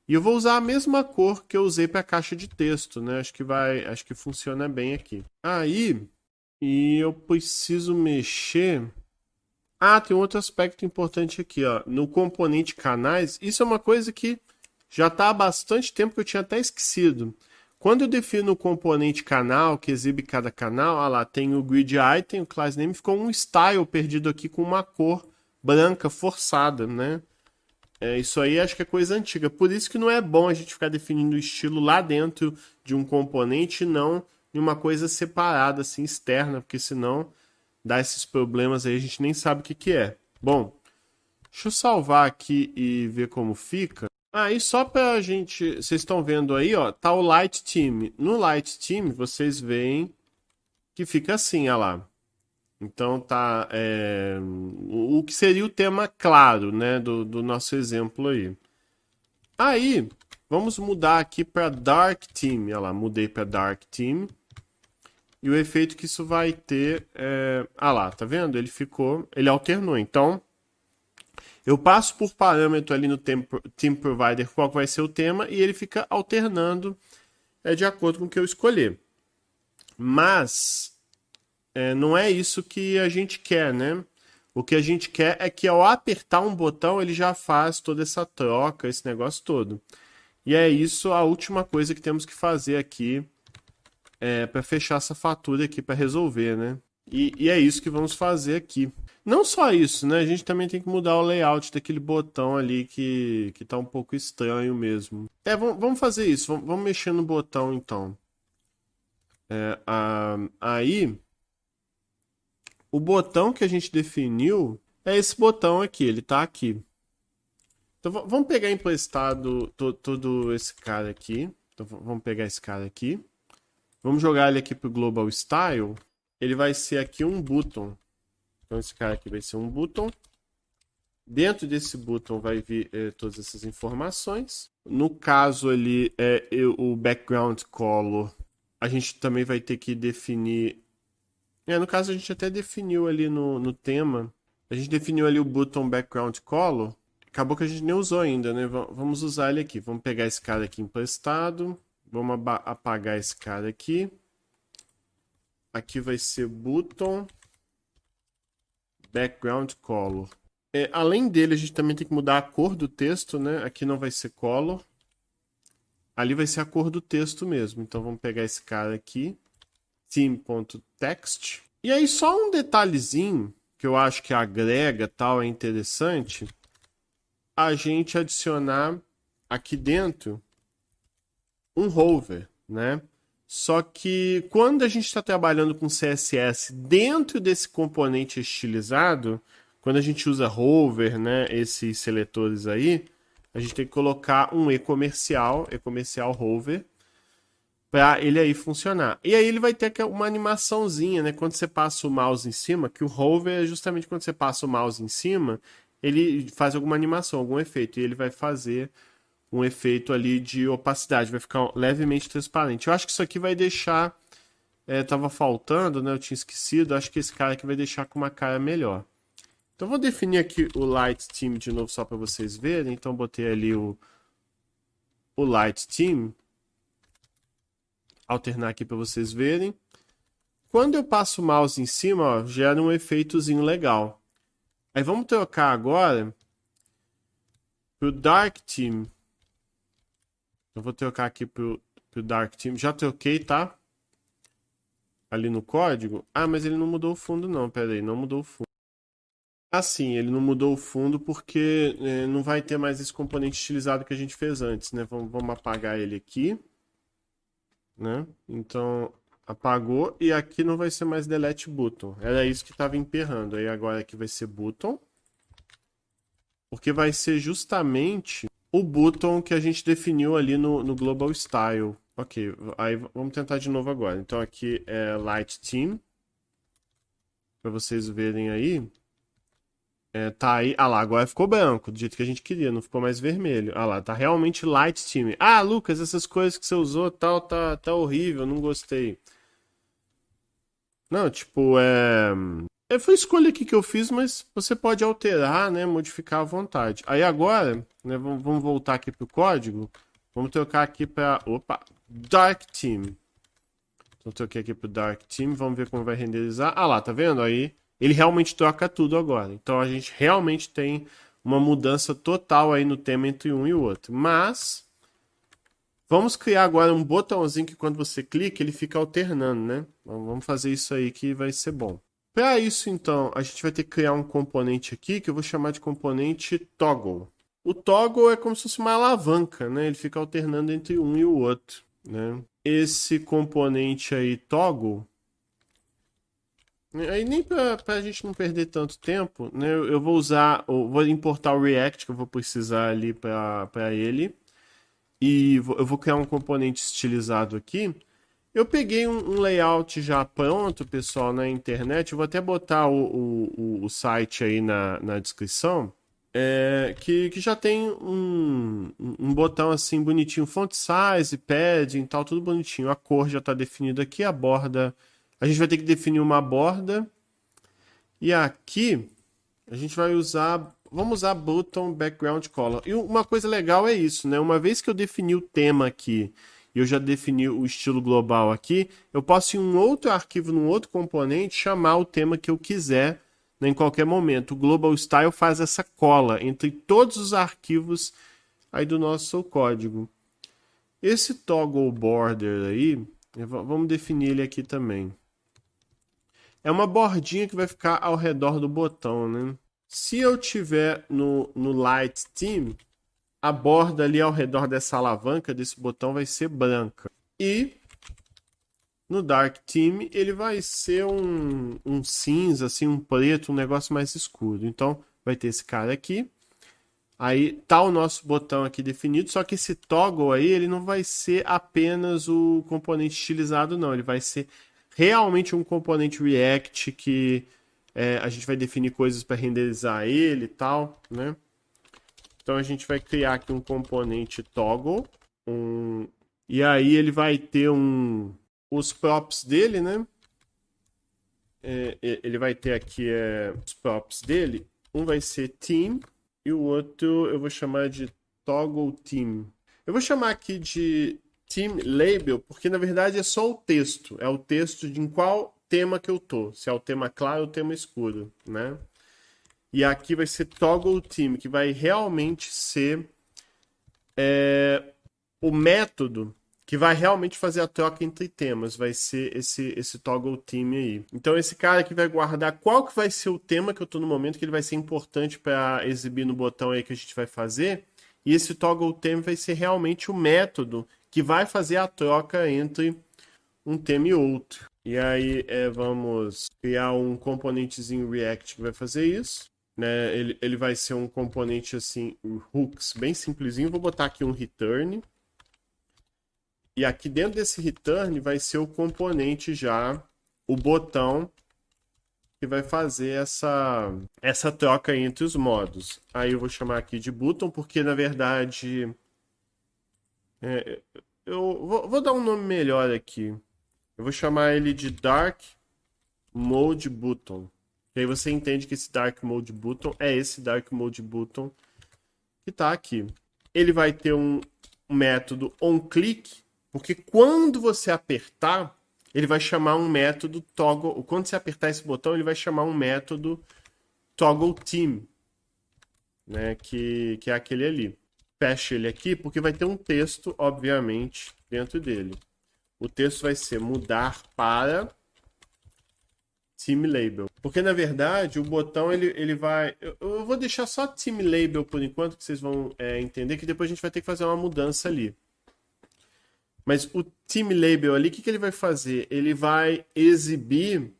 E eu vou usar a mesma cor que eu usei para a caixa de texto, né? Acho que funciona bem aqui. Aí, e eu preciso mexer... Ah, tem um outro aspecto importante aqui, ó. No componente canais, isso é uma coisa que já está há bastante tempo que eu tinha até esquecido. Quando eu defino o componente canal, que exibe cada canal, olha lá, tem o grid item, o class name, ficou um style perdido aqui com uma cor branca forçada, né? Isso aí acho que é coisa antiga. Por isso que não é bom a gente ficar definindo o estilo lá dentro de um componente e não em uma coisa separada, assim, externa, porque senão dá esses problemas aí, a gente nem sabe o que é. Bom, deixa eu salvar aqui e ver como fica. E só pra gente... Vocês estão vendo aí, ó, tá o Light Theme. No Light Theme, vocês veem que fica assim, ó lá. Então, tá... o que seria o tema claro, né, do nosso exemplo aí. Aí, vamos mudar aqui para Dark Theme. Olha lá, mudei para Dark Theme. E o efeito que isso vai ter lá, tá vendo? Ele alternou. Então, eu passo por parâmetro ali no Theme Provider qual vai ser o tema e ele fica alternando de acordo com o que eu escolher. Mas, não é isso que a gente quer, né? O que a gente quer é que ao apertar um botão, ele já faz toda essa troca, esse negócio todo. E é isso a última coisa que temos que fazer aqui para fechar essa fatura aqui, para resolver, né? E é isso que vamos fazer aqui. Não só isso, né? A gente também tem que mudar o layout daquele botão ali que tá um pouco estranho mesmo. Vamos fazer isso. Vamos mexer no botão, então. Aí, o botão que a gente definiu é esse botão aqui. Ele tá aqui. Então, vamos pegar emprestado todo esse cara aqui. Então, vamos pegar esse cara aqui. Vamos jogar ele aqui para o Global Style. Ele vai ser aqui um button. Então esse cara aqui vai ser um button. Dentro desse button vai vir todas essas informações. No caso ali, o background color, a gente também vai ter que definir... no caso a gente até definiu ali no tema. A gente definiu ali o button background color. Acabou que a gente nem usou ainda, né? Vamos usar ele aqui. Vamos pegar esse cara aqui emprestado. Vamos apagar esse cara aqui. Aqui vai ser button background color. Além dele, a gente também tem que mudar a cor do texto, né? Aqui não vai ser color. Ali vai ser a cor do texto mesmo. Então vamos pegar esse cara aqui. Theme.text. E aí só um detalhezinho que eu acho que agrega, tal, é interessante. A gente adicionar aqui dentro um hover, né? Só que quando a gente está trabalhando com CSS dentro desse componente estilizado, quando a gente usa hover, né, esses seletores aí, a gente tem que colocar um e-comercial hover, para ele aí funcionar. E aí ele vai ter uma animaçãozinha, né? Quando você passa o mouse em cima, que o hover é justamente quando você passa o mouse em cima, ele faz alguma animação, algum efeito, e ele vai fazer um efeito ali de opacidade, vai ficar levemente transparente. Eu acho que isso aqui vai deixar, tava faltando, né? Eu tinha esquecido, acho que esse cara aqui vai deixar com uma cara melhor. Então vou definir aqui o Light Theme de novo só para vocês verem. Então botei ali o Light Theme, alternar aqui para vocês verem. Quando eu passo o mouse em cima, ó, gera um efeitozinho legal. Aí vamos trocar agora pro Dark Theme. Eu vou trocar aqui pro Dark Theme. Já troquei, tá? Ali no código. Ah, mas ele não mudou o fundo não, pera aí, não mudou o fundo. Ah, sim, ele não mudou o fundo porque não vai ter mais esse componente estilizado que a gente fez antes, né? Vamos apagar ele aqui, né? Então, apagou e aqui não vai ser mais delete button. Era isso que estava emperrando. Aí agora aqui vai ser button. Porque vai ser justamente o button que a gente definiu ali no Global Style. Ok, aí vamos tentar de novo agora. Então aqui é Light Theme. Para vocês verem aí. Tá aí. Ah lá, agora ficou branco, do jeito que a gente queria, não ficou mais vermelho. Ah lá, tá realmente Light Theme. Ah, Lucas, essas coisas que você usou tal, tá horrível, não gostei. Não, tipo, foi escolha aqui que eu fiz, mas você pode alterar, né, modificar à vontade. Aí agora, né, vamos voltar aqui pro código. Vamos trocar aqui para, opa, Dark Theme. Então troquei aqui pro Dark Theme, vamos ver como vai renderizar. Ah lá, tá vendo? Aí ele realmente troca tudo agora. Então a gente realmente tem uma mudança total aí no tema entre um e o outro. Mas vamos criar agora um botãozinho que quando você clica ele fica alternando, né? Vamos fazer isso aí que vai ser bom. Para isso, então, a gente vai ter que criar um componente aqui que eu vou chamar de componente toggle. O toggle é como se fosse uma alavanca, né? Ele fica alternando entre um e o outro, né? Esse componente aí, toggle, aí nem para a gente não perder tanto tempo, né? Eu vou importar o React que eu vou precisar ali para ele. E eu vou criar um componente estilizado aqui. Eu peguei um layout já pronto, pessoal, na internet. Eu vou até botar o site aí na descrição. Que já tem um botão assim bonitinho. Font size, padding e tal, tudo bonitinho. A cor já está definida aqui. A borda... A gente vai ter que definir uma borda. E aqui a gente vai usar... Vamos usar button background color. E uma coisa legal é isso, né? Uma vez que eu defini o tema aqui e eu já defini o estilo global aqui, eu posso em um outro arquivo, num outro componente, chamar o tema que eu quiser, né, em qualquer momento. O Global Style faz essa cola entre todos os arquivos aí do nosso código. Esse toggle border aí, vamos definir ele aqui também. É uma bordinha que vai ficar ao redor do botão, né? Se eu tiver no Light Theme, a borda ali ao redor dessa alavanca, desse botão, vai ser branca. E no Dark Theme, ele vai ser um cinza, assim, um preto, um negócio mais escuro. Então, vai ter esse cara aqui. Aí tá o nosso botão aqui definido, só que esse toggle aí, ele não vai ser apenas o componente estilizado, não. Ele vai ser realmente um componente React que a gente vai definir coisas para renderizar ele e tal, né? Então a gente vai criar aqui um componente toggle, e aí ele vai ter os props dele, né? Ele vai ter aqui os props dele. Um vai ser theme e o outro eu vou chamar de toggle theme. Eu vou chamar aqui de theme label porque na verdade é só o texto. É o texto de em qual tema que eu tô. Se é o tema claro ou o tema escuro, né? E aqui vai ser toggle theme, que vai realmente ser o método que vai realmente fazer a troca entre temas. Vai ser esse toggle theme aí. Então esse cara aqui vai guardar qual que vai ser o tema que eu estou no momento, que ele vai ser importante para exibir no botão aí que a gente vai fazer. E esse toggle theme vai ser realmente o método que vai fazer a troca entre um tema e outro. E aí vamos criar um componentezinho React que vai fazer isso. Né? Ele vai ser um componente assim, hooks, bem simplesinho. Vou botar aqui um return. E aqui dentro desse return vai ser o componente já, o botão que vai fazer essa troca entre os modos. Aí eu vou chamar aqui de button, porque na verdade É, eu vou dar um nome melhor aqui. Eu vou chamar ele de Dark Mode Button. E aí você entende que esse Dark Mode Button é esse Dark Mode Button que está aqui. Ele vai ter um método onClick, porque quando você apertar, ele vai chamar um método toggle. Quando você apertar esse botão, ele vai chamar um método toggle team, né, que é aquele ali. Feche ele aqui porque vai ter um texto, obviamente, dentro dele. O texto vai ser mudar para Team Label. Porque, na verdade, o botão ele vai... Eu vou deixar só Team Label por enquanto, que vocês vão entender que depois a gente vai ter que fazer uma mudança ali. Mas o Team Label ali, o que ele vai fazer? Ele vai exibir,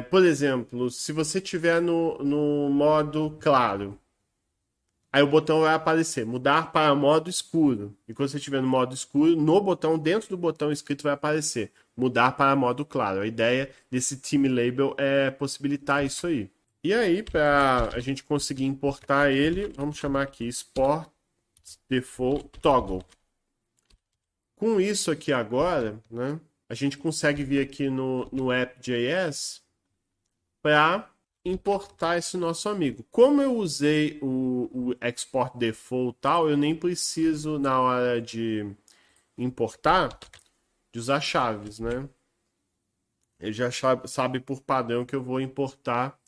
por exemplo, se você tiver no modo claro, aí o botão vai aparecer, mudar para modo escuro. E quando você estiver no modo escuro, no botão, dentro do botão escrito vai aparecer, mudar para modo claro. A ideia desse Team Label é possibilitar isso aí. E aí, para a gente conseguir importar ele, vamos chamar aqui Sport Default Toggle. Com isso aqui agora, né, a gente consegue vir aqui no app.js para importar esse nosso amigo. Como eu usei o export default tal, eu nem preciso na hora de importar de usar chaves, né? Ele já sabe por padrão que eu vou importar.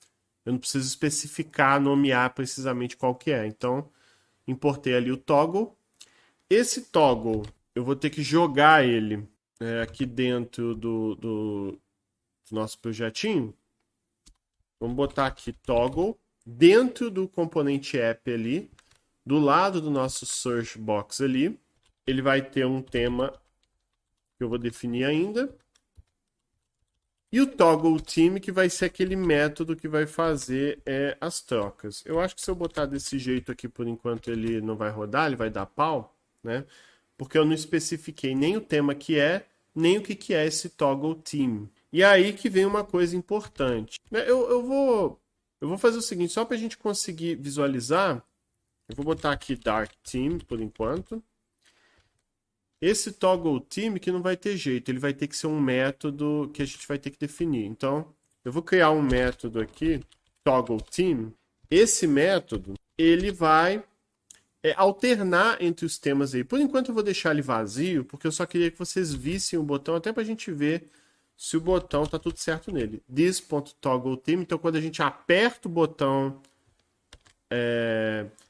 Eu não preciso especificar, nomear precisamente qual que é. Então, importei ali o toggle. Esse toggle, eu vou ter que jogar ele aqui dentro do nosso projetinho. Vamos botar aqui toggle dentro do componente app ali, do lado do nosso search box ali. Ele vai ter um tema que eu vou definir ainda. E o toggle team, que vai ser aquele método que vai fazer as trocas. Eu acho que se eu botar desse jeito aqui, por enquanto ele não vai rodar, ele vai dar pau, né? Porque eu não especifiquei nem o tema que é, nem o que é esse toggle team. E aí que vem uma coisa importante. Eu vou fazer o seguinte, só para a gente conseguir visualizar, eu vou botar aqui Dark Team por enquanto. Esse toggle team que não vai ter jeito, ele vai ter que ser um método que a gente vai ter que definir. Então, eu vou criar um método aqui, toggle team. Esse método, ele vai alternar entre os temas aí. Por enquanto eu vou deixar ele vazio, porque eu só queria que vocês vissem o botão, até para a gente ver se o botão está tudo certo nele. This.toggleTeam, então quando a gente aperta o botão,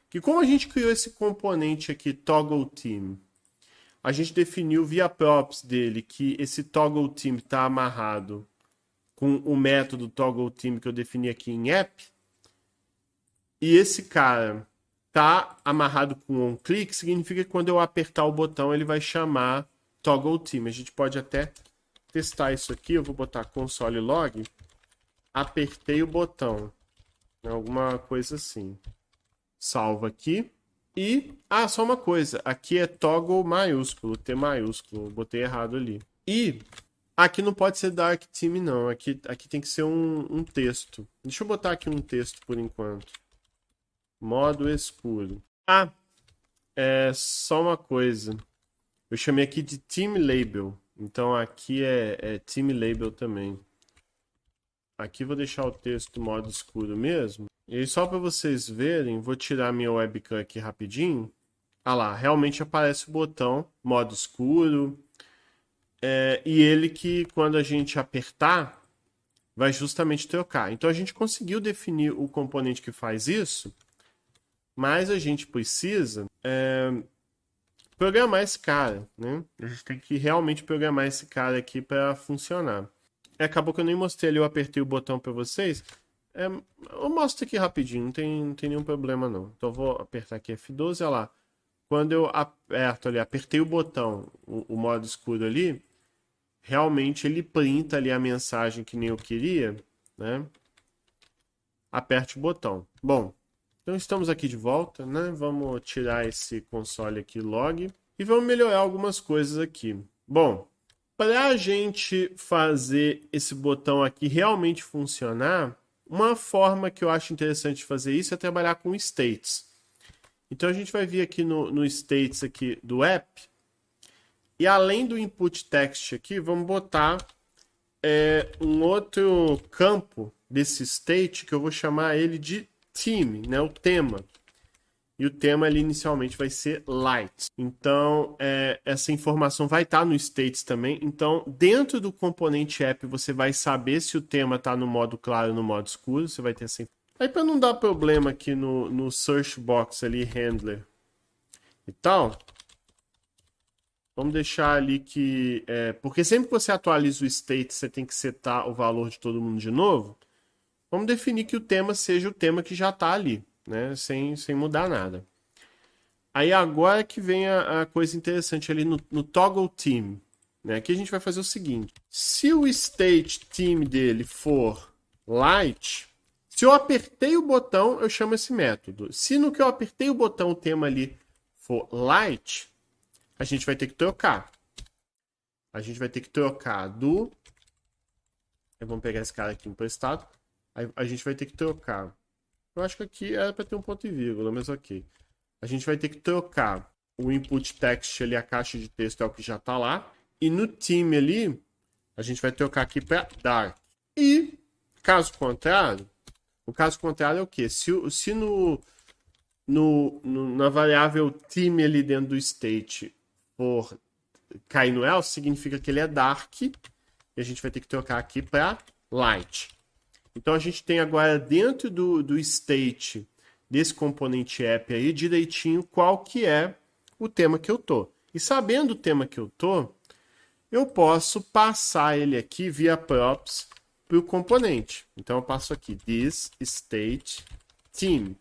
que como a gente criou esse componente aqui, toggleTeam, a gente definiu via props dele que esse toggleTeam está amarrado com o método toggleTeam que eu defini aqui em app, e esse cara tá amarrado com onClick, significa que quando eu apertar o botão ele vai chamar toggleTeam. A gente pode até testar isso aqui, eu vou botar console log, apertei o botão, alguma coisa assim. Salva aqui. E, só uma coisa, aqui é toggle maiúsculo, T maiúsculo, botei errado ali. E aqui não pode ser Dark Team não, aqui tem que ser um texto. Deixa eu botar aqui um texto por enquanto. Modo escuro. É só uma coisa. Eu chamei aqui de Team Label. Então aqui é Team Label também. Aqui vou deixar o texto modo escuro mesmo. E aí, só para vocês verem, vou tirar minha webcam aqui rapidinho. Lá, realmente aparece o botão modo escuro. E ele que quando a gente apertar, vai justamente trocar. Então a gente conseguiu definir o componente que faz isso, mas a gente precisa programar esse cara, né? A gente tem que realmente programar esse cara aqui para funcionar. Acabou que eu nem mostrei ali, eu apertei o botão para vocês. Eu mostro aqui rapidinho, não tem nenhum problema não. Então eu vou apertar aqui F12, olha lá. Quando eu aperto ali, apertei o botão, o modo escuro ali, realmente ele printa ali a mensagem que nem eu queria, né? Aperte o botão. Bom, então estamos aqui de volta, né? Vamos tirar esse console aqui log e vamos melhorar algumas coisas aqui. Bom, para a gente fazer esse botão aqui realmente funcionar, uma forma que eu acho interessante de fazer isso é trabalhar com states. Então a gente vai vir aqui no states aqui do app E além do input text aqui, vamos botar um outro campo desse state que eu vou chamar ele de theme, né? O tema. E o tema ali inicialmente vai ser light. Então, essa informação vai estar no states também. Então, dentro do componente app, você vai saber se o tema está no modo claro ou no modo escuro. Você vai ter essa. Aí, para não dar problema aqui no search box ali, handler e tal, vamos deixar ali que... porque sempre que você atualiza o state, você tem que setar o valor de todo mundo de novo. Vamos definir que o tema seja o tema que já está ali, né? Sem mudar nada. Aí agora que vem a coisa interessante ali no toggle theme, né? Aqui a gente vai fazer o seguinte. Se o state theme dele for light, se eu apertei o botão, eu chamo esse método. Se no que eu apertei o botão o tema ali for light, a gente vai ter que trocar. A gente vai ter que trocar do... Vamos pegar esse cara aqui emprestado. A gente vai ter que trocar. Eu acho que aqui era para ter um ponto e vírgula, mas ok. A gente vai ter que trocar o input text ali, a caixa de texto é o que já está lá. E no theme ali, a gente vai trocar aqui para dark. E, caso contrário, o caso contrário é o quê? Se na variável theme ali dentro do state for cair no else, significa que ele é dark. E a gente vai ter que trocar aqui para light. Então a gente tem agora dentro do state desse componente app aí direitinho qual que é o tema que eu tô. E sabendo o tema que eu tô, eu posso passar ele aqui via props para o componente. Então eu passo aqui this state theme.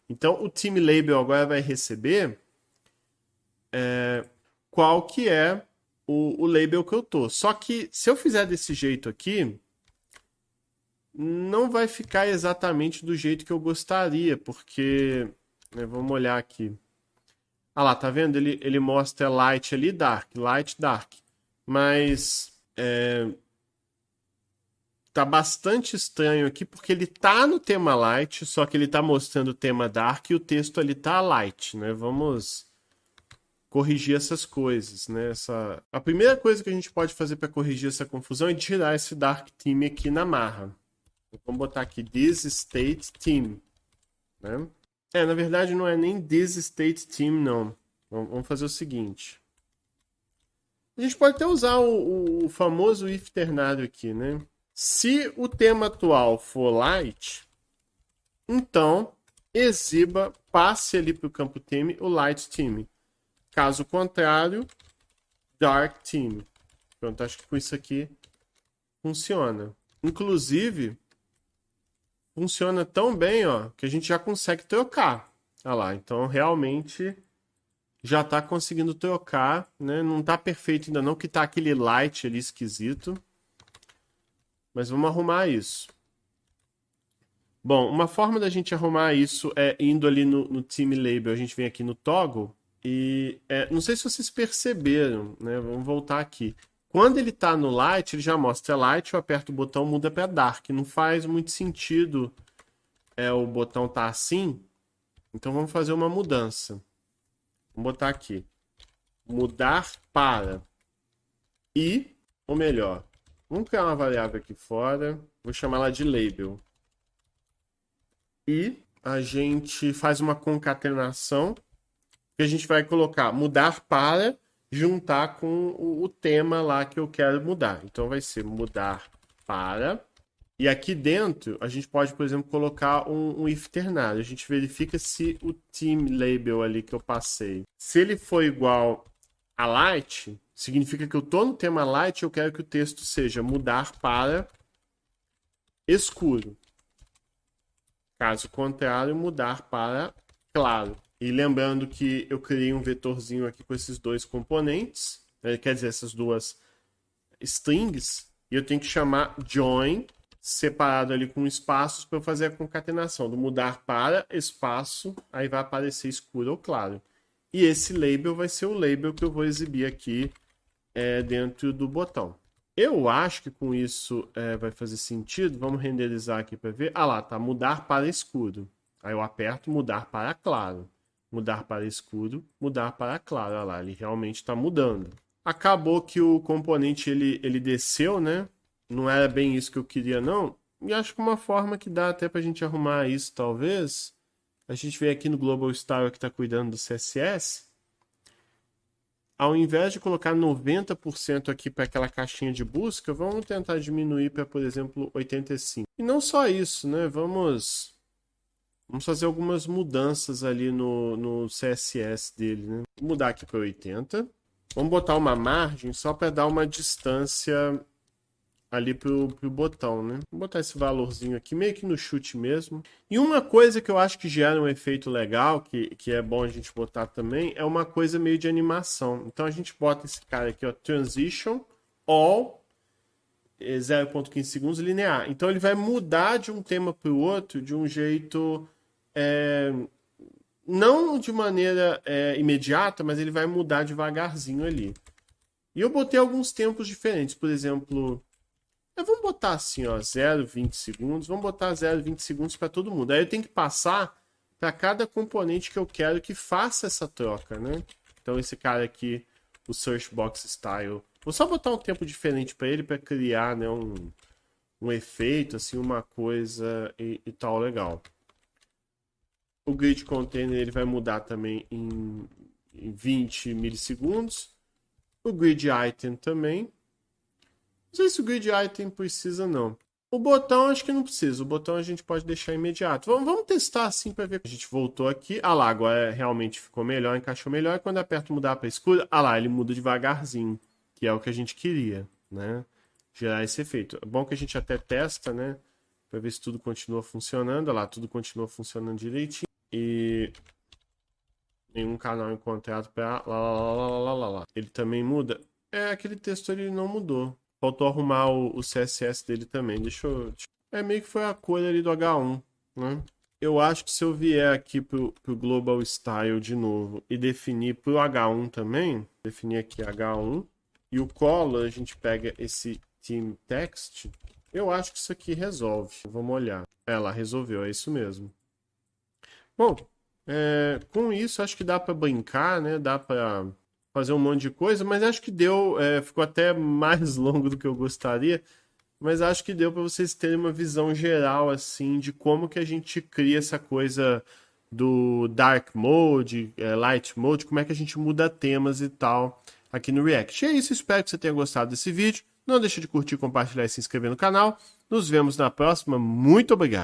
Então o theme label agora vai receber qual que é o label que eu tô. Só que se eu fizer desse jeito aqui, não vai ficar exatamente do jeito que eu gostaria, porque... vamos olhar aqui. Ah lá, tá vendo? Ele mostra light ali, dark, light, dark. Mas tá bastante estranho aqui, porque ele tá no tema light, só que ele tá mostrando o tema dark e o texto ali tá light, né? Vamos corrigir essas coisas, né? A primeira coisa que a gente pode fazer para corrigir essa confusão é tirar esse dark theme aqui na marra. Vamos botar aqui this state theme, né? Na verdade não é nem this state theme, não. Vamos fazer o seguinte. A gente pode até usar o famoso if ternário aqui, né? Se o tema atual for light, então exiba, passe ali para o campo theme o light theme. Caso contrário, dark theme. Pronto, acho que com isso aqui funciona. Inclusive, funciona tão bem, ó, que a gente já consegue trocar. Olha lá, então realmente já está conseguindo trocar, né? Não está perfeito ainda não, que está aquele light ali esquisito. Mas vamos arrumar isso. Bom, uma forma da gente arrumar isso é indo ali no theme label, a gente vem aqui no toggle e não sei se vocês perceberam, né? Vamos voltar aqui. Quando ele está no light, ele já mostra light, eu aperto o botão, muda para dark. Não faz muito sentido o botão tá assim. Então vamos fazer uma mudança. Vamos botar aqui. Mudar para. E, ou melhor, vamos criar uma variável aqui fora. Vou chamar ela de label. E a gente faz uma concatenação. Que a gente vai colocar mudar para juntar com o tema lá que eu quero mudar. Então vai ser mudar para. E aqui dentro a gente pode, por exemplo, colocar um if ternário. A gente verifica se o theme label ali que eu passei, se ele for igual a light, significa que eu estou no tema light e eu quero que o texto seja mudar para escuro. Caso contrário, mudar para claro. E lembrando que eu criei um vetorzinho aqui com esses dois componentes, quer dizer, essas duas strings, e eu tenho que chamar join, separado ali com espaços, para eu fazer a concatenação do mudar para espaço, aí vai aparecer escuro ou claro. E esse label vai ser o label que eu vou exibir aqui dentro do botão. Eu acho que com isso vai fazer sentido. Vamos renderizar aqui para ver. Ah lá, tá, mudar para escuro. Aí eu aperto mudar para claro. Mudar para escuro, mudar para claro. Olha lá, ele realmente está mudando. Acabou que o componente ele desceu, né? Não era bem isso que eu queria, não. E acho que uma forma que dá até pra gente arrumar isso, talvez, a gente vem aqui no Global Style que está cuidando do CSS. Ao invés de colocar 90% aqui para aquela caixinha de busca, vamos tentar diminuir para, por exemplo, 85%. E não só isso, né? Vamos fazer algumas mudanças ali no CSS dele, né? Vou mudar aqui para 80. Vamos botar uma margem só para dar uma distância ali pro botão, né? Vou botar esse valorzinho aqui, meio que no chute mesmo. E uma coisa que eu acho que gera um efeito legal, que é bom a gente botar também, é uma coisa meio de animação. Então a gente bota esse cara aqui, ó, Transition All 0.15 segundos linear. Então ele vai mudar de um tema para o outro de um jeito... não de maneira imediata, mas ele vai mudar devagarzinho ali. E eu botei alguns tempos diferentes, por exemplo... vamos botar assim, ó, 0,20 segundos. Vamos botar 0,20 segundos para todo mundo. Aí eu tenho que passar para cada componente que eu quero que faça essa troca, né? Então esse cara aqui, o Search Box Style. Vou só botar um tempo diferente para ele para criar, né, um efeito, assim, uma coisa e tal legal. O Grid Container ele vai mudar também em 20 milissegundos. O Grid Item também. Não sei se o Grid Item precisa, não. O botão acho que não precisa. O botão a gente pode deixar imediato. Vamos testar assim para ver. A gente voltou aqui. Ah lá, agora realmente ficou melhor, encaixou melhor. E quando aperto mudar para escuro, ah lá, ele muda devagarzinho. Que é o que a gente queria, né? Gerar esse efeito. É bom que a gente até testa, né? Para ver se tudo continua funcionando. Olha lá, tudo continua funcionando direitinho. E... nenhum canal encontrado para lá. Ele também muda? Aquele texto ele não mudou. Faltou arrumar o CSS dele também. Deixa eu... meio que foi a cor ali do H1, né? Eu acho que se eu vier aqui pro Global Style de novo e definir pro H1 também, definir aqui H1, e o color a gente pega esse Theme Text, eu acho que isso aqui resolve. Vamos olhar. Ela resolveu, é isso mesmo. Bom, com isso acho que dá para brincar, né? Dá para fazer um monte de coisa, mas acho que deu, ficou até mais longo do que eu gostaria, mas acho que deu para vocês terem uma visão geral assim de como que a gente cria essa coisa do Dark Mode, Light Mode, como é que a gente muda temas e tal aqui no React. E é isso, espero que você tenha gostado desse vídeo. Não deixe de curtir, compartilhar e se inscrever no canal. Nos vemos na próxima. Muito obrigado.